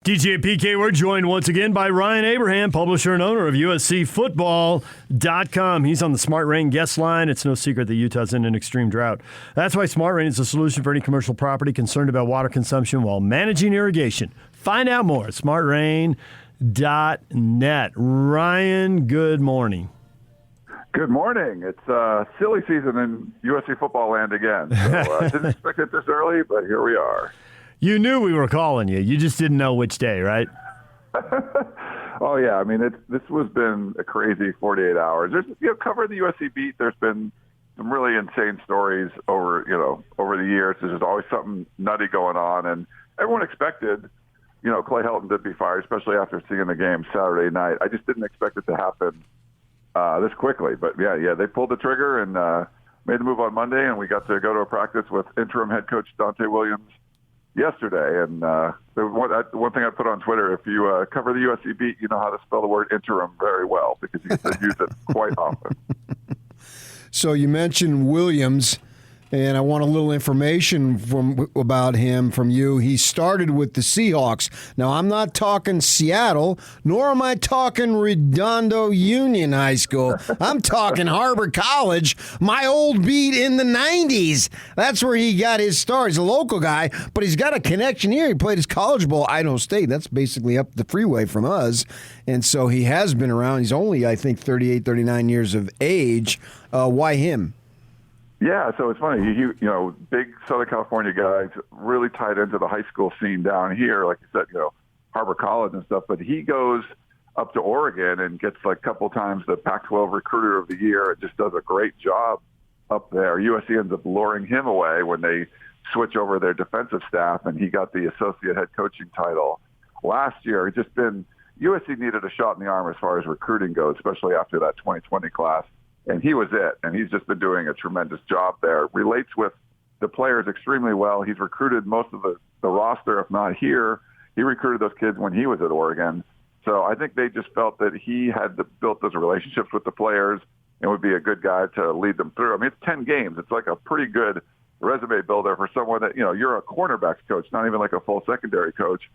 DJ and PK, we're joined once again by Ryan Abraham, publisher and owner of USCFootball.com. He's on the Smart Rain guest line. It's no secret that Utah's in an extreme drought. That's why Smart Rain is the solution for any commercial property concerned about water consumption while managing irrigation. Find out more at smartrain.net. Ryan, good morning. Good morning. It's silly season in USC football land again. So didn't expect it this early, but here we are. You knew we were calling you. You just didn't know which day, right? Oh, yeah. I mean, this has been a crazy 48 hours. There's, covering the USC beat, there's been some really insane stories over the years. There's just always something nutty going on. And everyone expected, Clay Helton to be fired, especially after seeing the game Saturday night. I just didn't expect it to happen this quickly. But, yeah, they pulled the trigger and made the move on Monday, and we got to go to a practice with interim head coach Dante Williams yesterday. And one thing I put on Twitter, if you cover the USC beat, you know how to spell the word interim very well because you can use it quite often. So you mentioned Williams, and I want a little information about him from you. He started with the Seahawks. Now, I'm not talking Seattle, nor am I talking Redondo Union High School. I'm talking Harbor College, my old beat in the 90s. That's where he got his start. He's a local guy, but he's got a connection here. He played his college ball at Idaho State. That's basically up the freeway from us. And so he has been around. He's only, I think, 38, 39 years of age. Why him? Yeah, so it's funny. He big Southern California guys, really tied into the high school scene down here, like you said, Harbor College and stuff. But he goes up to Oregon and gets like a couple times the Pac-12 Recruiter of the Year and just does a great job up there. USC ends up luring him away when they switch over their defensive staff, and he got the associate head coaching title last year. It's just been USC needed a shot in the arm as far as recruiting goes, especially after that 2020 class. And he was it, and he's just been doing a tremendous job there. Relates with the players extremely well. He's recruited most of the roster, if not here. He recruited those kids when he was at Oregon. So I think they just felt that he had built those relationships with the players and would be a good guy to lead them through. I mean, it's 10 games. It's like a pretty good resume builder for someone that, you're a cornerbacks coach, not even like a full secondary coach.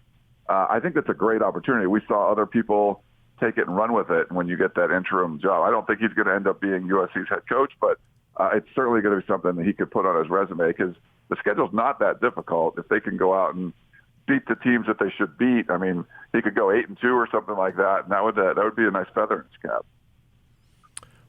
I think that's a great opportunity. We saw other people take it and run with it when you get that interim job. I don't think he's going to end up being USC's head coach, but it's certainly going to be something that he could put on his resume because the schedule's not that difficult. If they can go out and beat the teams that they should beat, I mean, he could go 8-2 or something like that, and that would be a nice feather in his cap.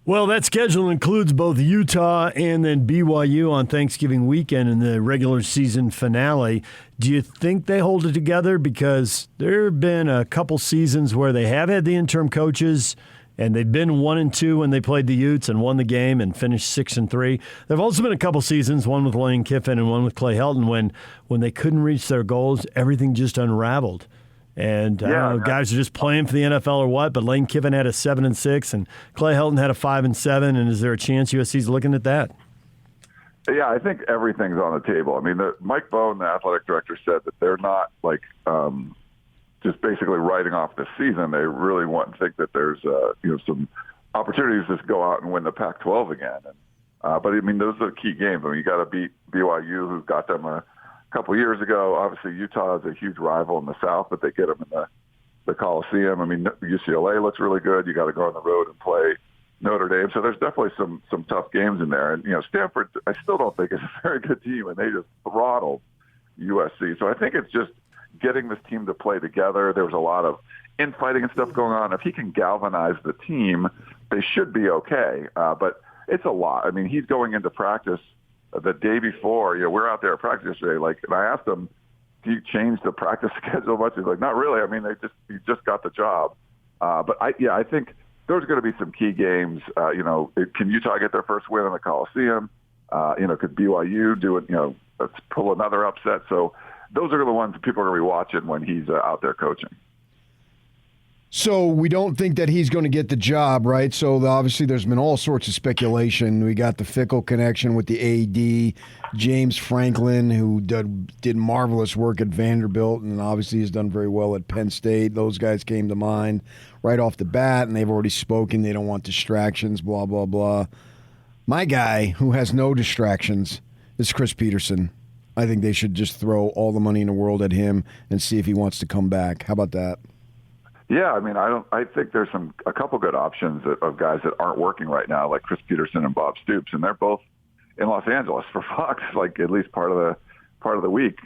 Well, that schedule includes both Utah and then BYU on Thanksgiving weekend in the regular season finale. Do you think they hold it together? Because there have been a couple seasons where they have had the interim coaches, and they've been 1-2 when they played the Utes and won the game and finished 6-3. There have also been a couple seasons, one with Lane Kiffin and one with Clay Helton, when they couldn't reach their goals, everything just unraveled. And I don't know, guys are just playing for the NFL or what, but Lane Kiffin had a 7-6, and Clay Helton had a 5-7. And is there a chance USC's looking at that? Yeah, I think everything's on the table. I mean, Mike Bone, the athletic director, said that they're not like just basically writing off this season. They really want to think that there's some opportunities to go out and win the Pac-12 again. And, but I mean, those are the key games. I mean, you got to beat BYU, who got them a couple years ago. Obviously, Utah is a huge rival in the South, but they get them in the Coliseum. I mean, UCLA looks really good. You got to go on the road and play Notre Dame. So there's definitely some tough games in there. And, Stanford, I still don't think is a very good team, and they just throttled USC. So I think it's just getting this team to play together. There was a lot of infighting and stuff going on. If he can galvanize the team, they should be okay. But it's a lot. I mean, he's going into practice the day before. We're out there at practice yesterday. And I asked him, do you change the practice schedule much? He's like, not really. I mean, he just got the job. But I think there's going to be some key games. Can Utah get their first win in the Coliseum? Could BYU do it? Let's pull another upset. So those are the ones that people are going to be watching when he's out there coaching. So we don't think that he's going to get the job, right? So obviously there's been all sorts of speculation. We got the Fickle connection with the AD, James Franklin, who did marvelous work at Vanderbilt, and obviously has done very well at Penn State. Those guys came to mind right off the bat, and they've already spoken. They don't want distractions, blah, blah, blah. My guy, who has no distractions, is Chris Peterson. I think they should just throw all the money in the world at him and see if he wants to come back. How about that? Yeah, I mean, I think there's a couple good options of guys that aren't working right now, like Chris Peterson and Bob Stoops, and they're both in Los Angeles for Fox, like at least part of the week,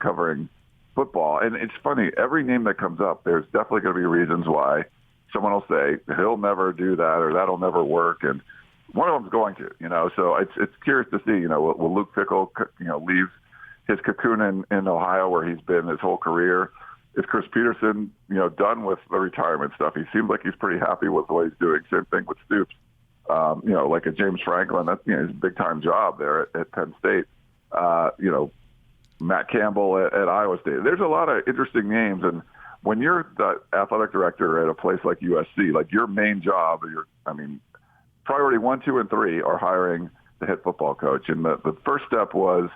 covering football. And it's funny, every name that comes up, there's definitely going to be reasons why someone will say he'll never do that or that'll never work, and one of them's going to, So it's curious to see, will Luke Fickell, leave his cocoon in Ohio where he's been his whole career? Is Chris Peterson, done with the retirement stuff? He seems like he's pretty happy with what he's doing. Same thing with Stoops. Like a James Franklin, that's his big-time job there at Penn State. Matt Campbell at Iowa State. There's a lot of interesting names, and when you're the athletic director at a place like USC, like your main job, priority 1, 2, and 3 are hiring the head football coach. And the first step was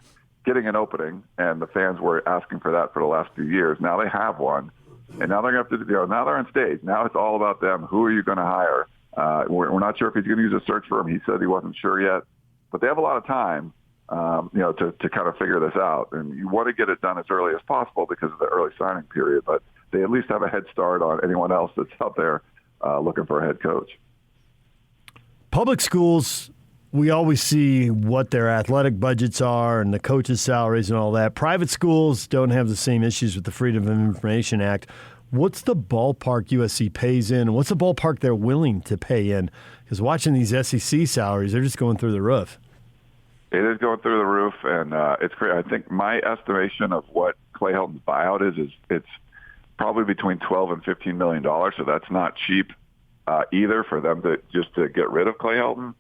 getting an opening, and the fans were asking for that for the last few years. Now they have one, and now they're going to have to, now they're on stage. Now it's all about them. Who are you going to hire? We're not sure if he's going to use a search firm. He said he wasn't sure yet, but they have a lot of time, to kind of figure this out. And you want to get it done as early as possible because of the early signing period, but they at least have a head start on anyone else that's out there looking for a head coach. Public schools, we always see what their athletic budgets are and the coaches' salaries and all that. Private schools don't have the same issues with the Freedom of Information Act. What's the ballpark USC pays in, and what's the ballpark they're willing to pay in? Because watching these SEC salaries, they're just going through the roof. It is going through the roof, and it's great. I think my estimation of what Clay Helton's buyout is it's probably between $12 and $15 million, so that's not cheap either for them to get rid of Clay Helton.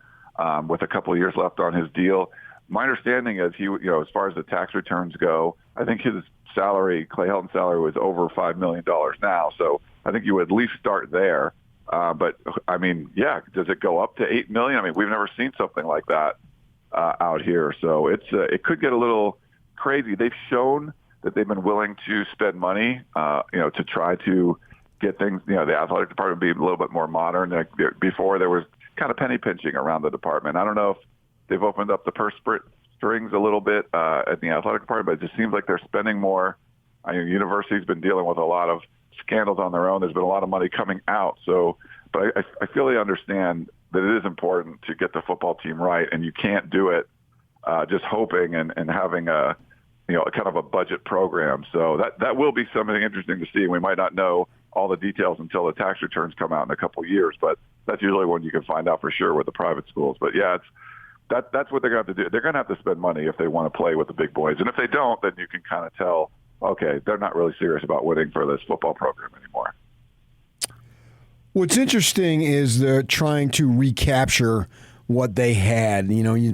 With a couple of years left on his deal. My understanding is as far as the tax returns go, I think his salary, Clay Helton's salary, was over $5 million now. So I think you would at least start there. But does it go up to $8 million? We've never seen something like that out here. So it could get a little crazy. They've shown that they've been willing to spend money, to try to get things, the athletic department being a little bit more modern. Like before there was kind of penny pinching around the department. I don't know if they've opened up the purse strings a little bit at the athletic department, but it just seems like they're spending more. University's been dealing with a lot of scandals on their own. There's been a lot of money coming out. So, but I feel they understand that it is important to get the football team right, and you can't do it just hoping and having a kind of a budget program. So that will be something interesting to see. We might not know all the details until the tax returns come out in a couple of years, but that's usually when you can find out for sure with the private schools. But yeah, that's what they're going to have to do. They're going to have to spend money if they want to play with the big boys. And if they don't, then you can kind of tell, okay, they're not really serious about winning for this football program anymore. What's interesting is they're trying to recapture what they had.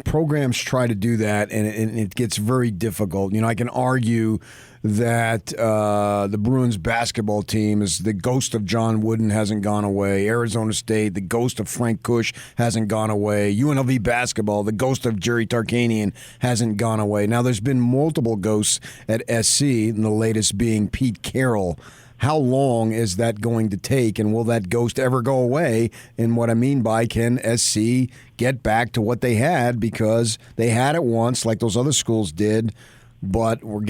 Programs try to do that, and it gets very difficult. I can argue that the Bruins basketball team is the ghost of John Wooden hasn't gone away. Arizona State, the ghost of Frank Kush hasn't gone away. UNLV basketball, the ghost of Jerry Tarkanian hasn't gone away. Now, there's been multiple ghosts at SC, and the latest being Pete Carroll. How long is that going to take, and will that ghost ever go away? And what I mean by, can SC get back to what they had? Because they had it once, like those other schools did, but we're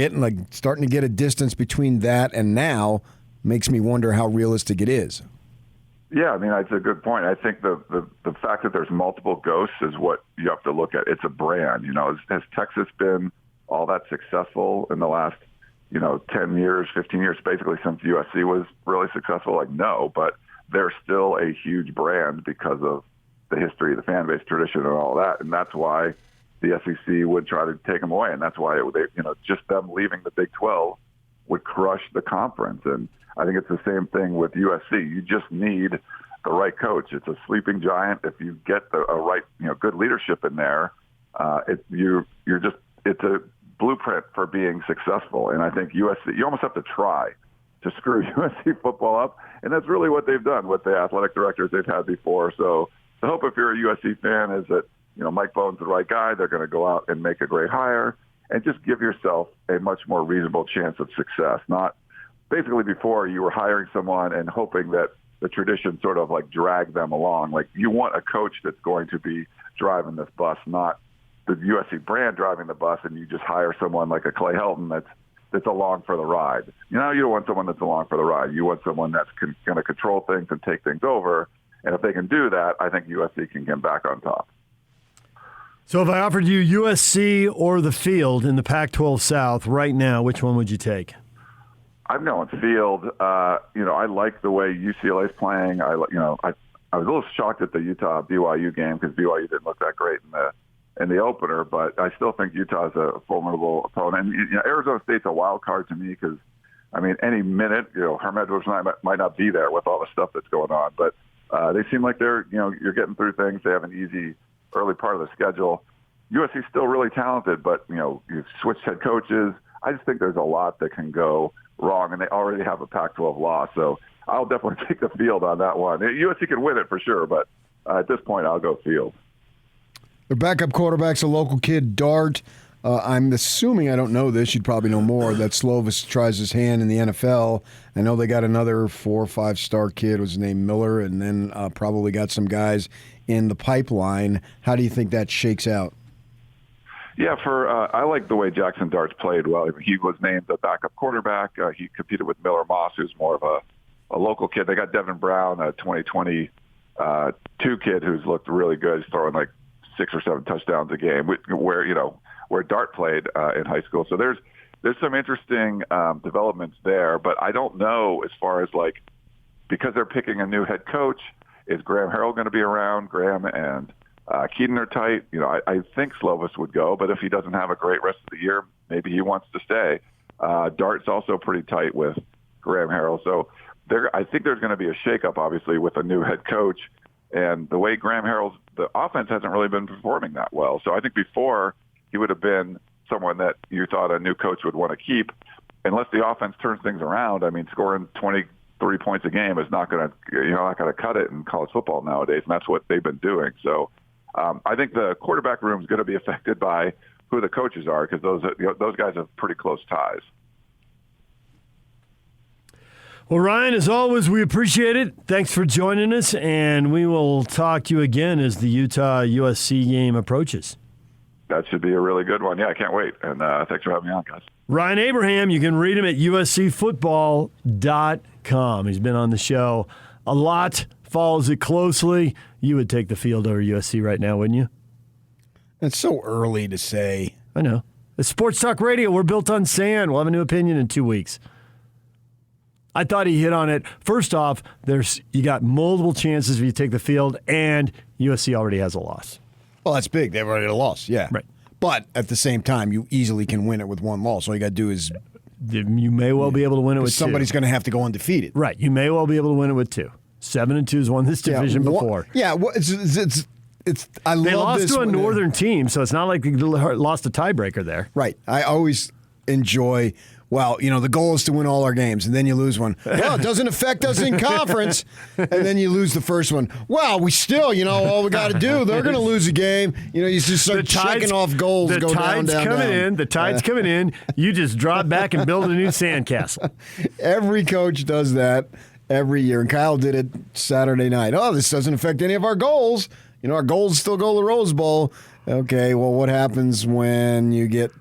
starting to get a distance between that and now. Makes me wonder how realistic it is. Yeah, that's a good point. I think the fact that there's multiple ghosts is what you have to look at. It's a brand. Has Texas been all that successful in the last 10 years, 15 years, basically since USC was really successful? No, but they're still a huge brand because of the history, the fan base, tradition, and all that. And that's why the SEC would try to take them away. And that's why just them leaving the Big 12 would crush the conference. And I think it's the same thing with USC. You just need the right coach. It's a sleeping giant. If you get a right, good leadership in there, it's a blueprint for being successful. And I think USC, you almost have to try to screw USC football up. And that's really what they've done with the athletic directors they've had before. So the hope, if you're a USC fan, is that, Mike Bohn's the right guy. They're going to go out and make a great hire and just give yourself a much more reasonable chance of success. Not basically before you were hiring someone and hoping that the tradition sort of drag them along. You want a coach that's going to be driving this bus, not the USC brand driving the bus, and you just hire someone like a Clay Helton that's along for the ride. You don't want someone that's along for the ride. You want someone that's going to control things and take things over. And if they can do that, I think USC can get back on top. So if I offered you USC or the field in the Pac-12 South right now, which one would you take? I'm going field. I like the way UCLA's playing. I was a little shocked at the Utah BYU game because BYU didn't look that great in the opener, but I still think Utah's a formidable opponent. And, Arizona State's a wild card to me because, any minute, Herm Edwards might not be there with all the stuff that's going on, but they seem like they're, you're getting through things. They have an easy early part of the schedule. USC's still really talented, but, you've switched head coaches. I just think there's a lot that can go wrong, and they already have a Pac-12 loss, so I'll definitely take the field on that one. USC can win it for sure, but at this point, I'll go field. Their backup quarterback's a local kid, Dart. I'm assuming, I don't know this, you'd probably know more, that Slovis tries his hand in the NFL. I know they got another 4 or 5-star kid, was named Miller, and then probably got some guys in the pipeline. How do you think that shakes out? Yeah, I like the way Jackson Dart's played well. He was named the backup quarterback. He competed with Miller Moss, who's more of a local kid. They got Devin Brown, a 2022 kid who's looked really good. He's throwing like 6 or 7 touchdowns a game, where Dart played in high school. So there's some interesting developments there, but I don't know as far as because they're picking a new head coach, is Graham Harrell going to be around? Graham and Keaton are tight. I think Slovis would go, but if he doesn't have a great rest of the year, maybe he wants to stay. Dart's also pretty tight with Graham Harrell. So I think there's going to be a shakeup, obviously, with a new head coach. And the way Graham Harrell's, the offense hasn't really been performing that well. So I think before he would have been someone that you thought a new coach would want to keep. Unless the offense turns things around, scoring 23 points a game is not going to cut it in college football nowadays, and that's what they've been doing. So I think the quarterback room is going to be affected by who the coaches are because those guys have pretty close ties. Well, Ryan, as always, we appreciate it. Thanks for joining us, and we will talk to you again as the Utah-USC game approaches. That should be a really good one. Yeah, I can't wait. And thanks for having me on, guys. Ryan Abraham, you can read him at uscfootball.com. He's been on the show a lot, follows it closely. You would take the field over USC right now, wouldn't you? It's so early to say. I know. It's Sports Talk Radio. We're built on sand. We'll have a new opinion in 2 weeks. I thought he hit on it. First off, you got multiple chances if you take the field, and USC already has a loss. Well, that's big. They've already got a loss, yeah. Right. But at the ssame time, you easily can win it with one loss. All you got to do is... You may well be able to win it with somebody's going to have to go undefeated. Right. You may well be able to win it with 2. 7-2's won this division before. Yeah, it's I love this. They lost to a northern team, so it's not like they lost a tiebreaker there. Right. I always enjoy... Well, the goal is to win all our games, and then you lose one. Well, it doesn't affect us in conference. And then you lose the first one. Well, we still, all we got to do, they're going to lose a game. You just start checking off goals. The go tide's down, coming down. in. The tide's coming in. You just drop back and build a new sandcastle. Every coach does that every year, and Kyle did it Saturday night. Oh, this doesn't affect any of our goals. Our goals still go to the Rose Bowl. Okay, well, what happens when you get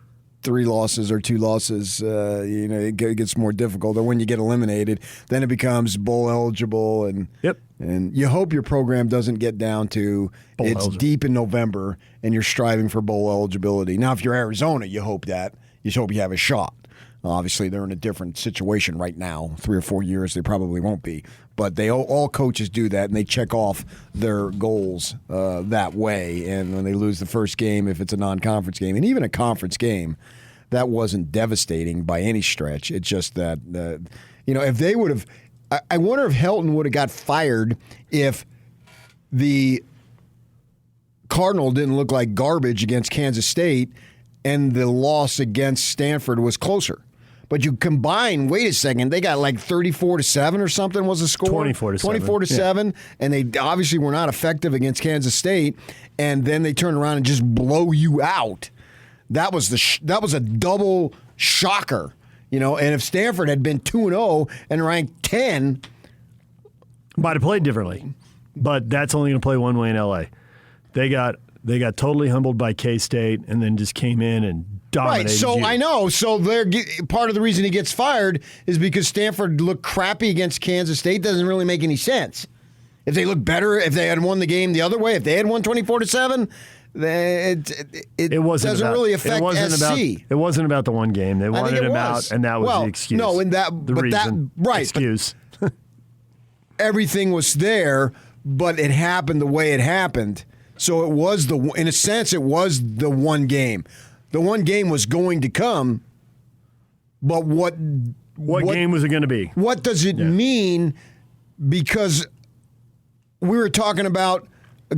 3 losses or 2 losses, it gets more difficult. Or when you get eliminated, then it becomes bowl eligible. And you hope your program doesn't get down to bowl eligible. Deep in November and you're striving for bowl eligibility. Now, if you're Arizona, you hope that. You hope you have a shot. Obviously, they're in a different situation right now. 3 or 4 years, they probably won't be. But all coaches do that, and they check off their goals that way. And when they lose the first game, if it's a non-conference game, and even a conference game, that wasn't devastating by any stretch. It's just that, if they would have – I wonder if Helton would have got fired if the Cardinal didn't look like garbage against Kansas State and the loss against Stanford was closer. But you combine, wait a second, they got like 34-7 or something was the score? 24-7. 24-7, and they obviously were not effective against Kansas State, and then they turn around and just blow you out. That was a double shocker, and if Stanford had been 2-0 and ranked 10, might have played differently. But that's only going to play one way in L.A. They got They got totally humbled by K-State and then just came in and dominated. Right, so you. I know. So part of the reason he gets fired is because Stanford looked crappy against Kansas State. Doesn't really make any sense. If they look better, if they had won the game the other way, if they had won 24-7, it wasn't doesn't really affect SC. It wasn't about the one game. They wanted him out, and that was the excuse. No, right. Excuse. Everything was there, but it happened the way it happened. So it was in a sense, it was the one game. The one game was going to come, but what game was it going to be? What does it mean? Because we were talking about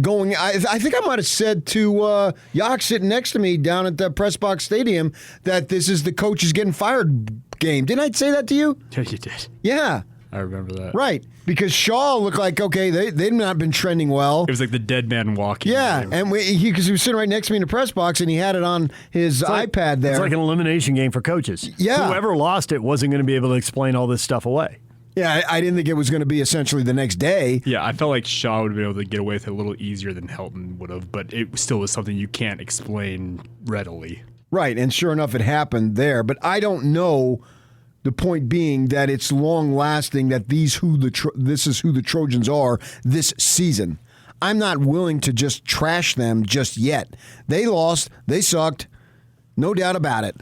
going. I think I might have said to Yak sitting next to me down at the Press Box Stadium that this is the coaches getting fired game. Didn't I say that to you? Yeah, you did. Yeah. I remember that. Right, because Shaw looked like, okay, they'd not been trending well. It was like the dead man walking. Yeah, and because he was sitting right next to me in the press box, and he had it on his iPad there. It's like an elimination game for coaches. Yeah. Whoever lost it wasn't going to be able to explain all this stuff away. Yeah, I didn't think it was going to be essentially the next day. Yeah, I felt like Shaw would have been able to get away with it a little easier than Helton would have, but it still was something you can't explain readily. Right, and sure enough, it happened there. But I don't know. The point being that it's long lasting. That this is who the Trojans are this season. I'm not willing to just trash them just yet. They lost. They sucked. No doubt about it.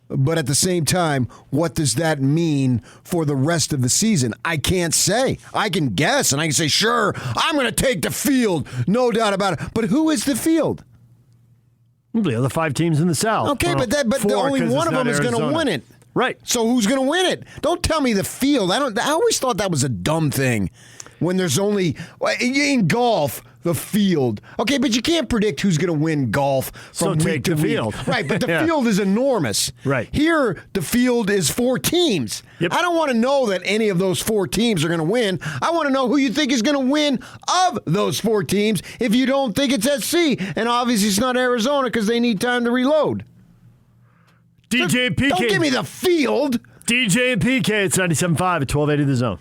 But at the same time, what does that mean for the rest of the season? I can't say. I can guess, and I can say, sure, I'm going to take the field. No doubt about it. But who is the field? The other 5 teams in the South. Okay, but only one of them is going to win it. Right. So who's going to win it? Don't tell me the field. I always thought that was a dumb thing. When there's only in golf, the field. Okay, but you can't predict who's going to win golf from week to week. Field. Right, but the field is enormous. Right. Here, the field is 4 teams. Yep. I don't want to know that any of those 4 teams are going to win. I want to know who you think is going to win of those 4 teams if you don't think it's SC. And obviously it's not Arizona because they need time to reload. DJ and PK. Don't give me the field. DJ and PK, it's 97.5 at 1280 The Zone.